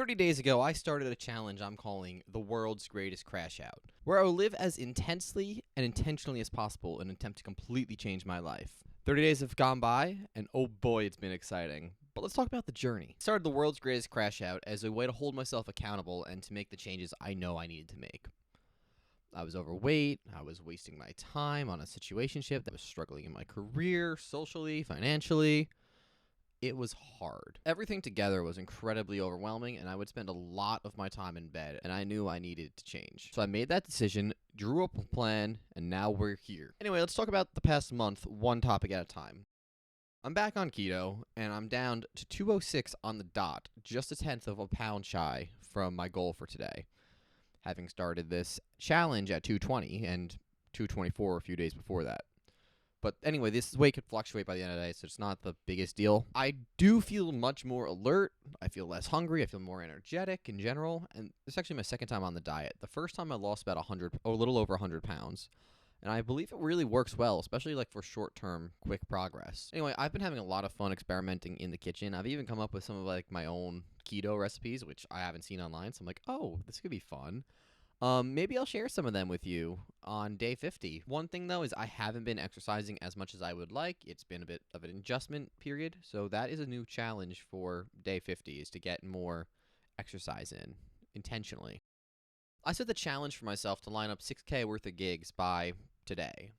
30 days ago, I started a challenge I'm calling the world's greatest crash out, where I will live as intensely and intentionally as possible in an attempt to completely change my life. 30 days have gone by, and oh boy, it's been exciting. But let's talk about the journey. I started the world's greatest crash out as a way to hold myself accountable and to make the changes I know I needed to make. I was overweight, I was wasting my time on a situationship that was struggling in my career, socially, financially. It was hard. Everything together was incredibly overwhelming, and I would spend a lot of my time in bed, and I knew I needed to change. So I made that decision, drew up a plan, and now we're here. Anyway, let's talk about the past month, one topic at a time. I'm back on keto, and I'm down to 206 on the dot, just a tenth of a pound shy from my goal for today, having started this challenge at 220 and 224 a few days before that. But anyway, this weight could fluctuate by the end of the day, so it's not the biggest deal. I do feel much more alert. I feel less hungry. I feel more energetic in general. And it's actually my second time on the diet. The first time I lost about 100, or a little over 100 pounds. And I believe it really works well, especially like for short-term, quick progress. Anyway, I've been having a lot of fun experimenting in the kitchen. I've even come up with some of like my own keto recipes, which I haven't seen online. So I'm like, oh, this could be fun. Maybe I'll share some of them with you on day 50. One thing, though, is I haven't been exercising as much as I would like. It's been a bit of an adjustment period, so that is a new challenge for day 50, is to get more exercise in, intentionally. I set the challenge for myself to line up 6K worth of gigs by today.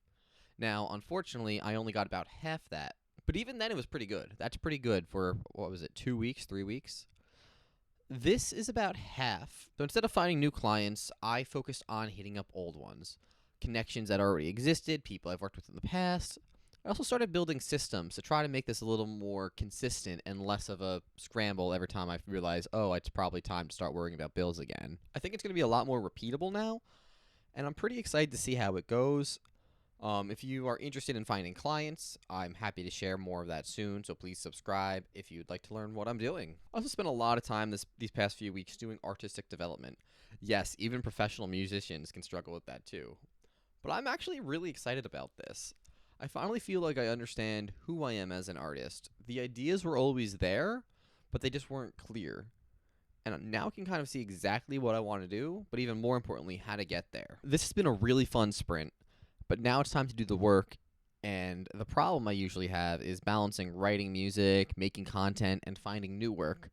Now, unfortunately, I only got about half that, but even then it was pretty good. That's pretty good for, 2 weeks, 3 weeks? This is about half. So instead of finding new clients, I focused on hitting up old ones. Connections that already existed, people I've worked with in the past. I also started building systems to try to make this a little more consistent and less of a scramble every time I realize, oh, it's probably time to start worrying about bills again. I think it's going to be a lot more repeatable now, and I'm pretty excited to see how it goes. If you are interested in finding clients, I'm happy to share more of that soon, so please subscribe if you'd like to learn what I'm doing. I also spent a lot of time these past few weeks doing artistic development. Yes, even professional musicians can struggle with that too. But I'm actually really excited about this. I finally feel like I understand who I am as an artist. The ideas were always there, but they just weren't clear. And now I can kind of see exactly what I want to do, but even more importantly, how to get there. This has been a really fun sprint. But now it's time to do the work, and the problem I usually have is balancing writing music, making content, and finding new work.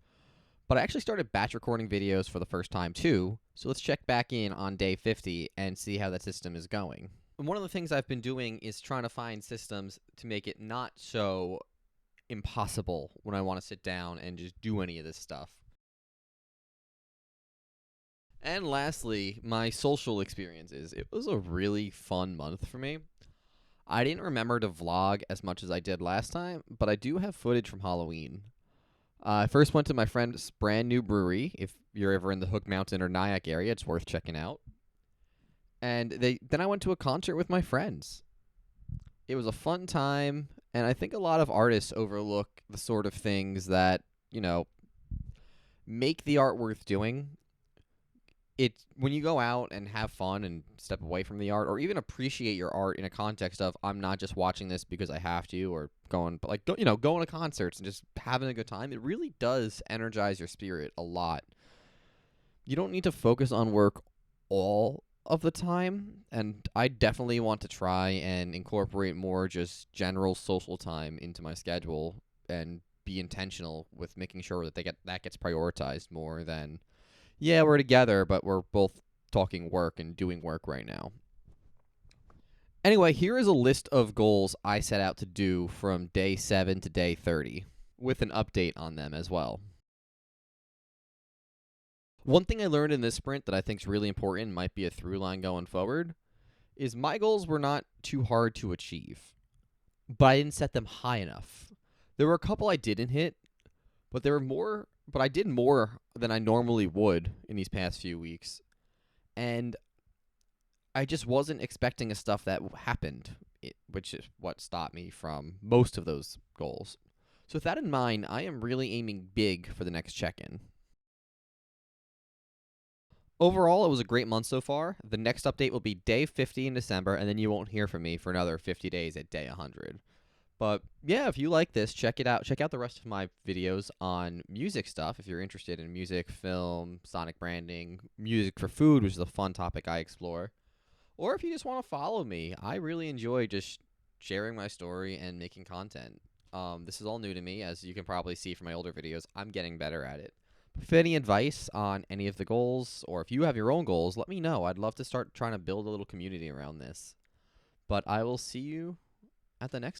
But I actually started batch recording videos for the first time too, so let's check back in on day 50 and see how that system is going. And one of the things I've been doing is trying to find systems to make it not so impossible when I want to sit down and just do any of this stuff. And lastly, my social experiences. It was a really fun month for me. I didn't remember to vlog as much as I did last time, but I do have footage from Halloween. I first went to my friend's brand new brewery. If you're ever in the Hook Mountain or Nyack area, it's worth checking out. And then I went to a concert with my friends. It was a fun time, and I think a lot of artists overlook the sort of things that, make the art worth doing. When you go out and have fun and step away from the art, or even appreciate your art in a context of, I'm not just watching this because I have to, or going to concerts and just having a good time, it really does energize your spirit a lot. You don't need to focus on work all of the time, and I definitely want to try and incorporate more just general social time into my schedule and be intentional with making sure that that gets prioritized more than, yeah, we're together, but we're both talking work and doing work right now. Anyway, here is a list of goals I set out to do from day 7 to day 30, with an update on them as well. One thing I learned in this sprint that I think is really important, might be a through line going forward, is my goals were not too hard to achieve, but I didn't set them high enough. There were a couple I didn't hit, but I did more than I normally would in these past few weeks. And I just wasn't expecting the stuff that happened, which is what stopped me from most of those goals. So with that in mind, I am really aiming big for the next check-in. Overall, it was a great month so far. The next update will be day 50 in December, and then you won't hear from me for another 50 days at day 100. But yeah, if you like this, check it out. Check out the rest of my videos on music stuff if you're interested in music, film, sonic branding, music for food, which is a fun topic I explore. Or if you just want to follow me, I really enjoy just sharing my story and making content. This is all new to me, as you can probably see from my older videos. I'm getting better at it. If any advice on any of the goals, or if you have your own goals, let me know. I'd love to start trying to build a little community around this. But I will see you at the next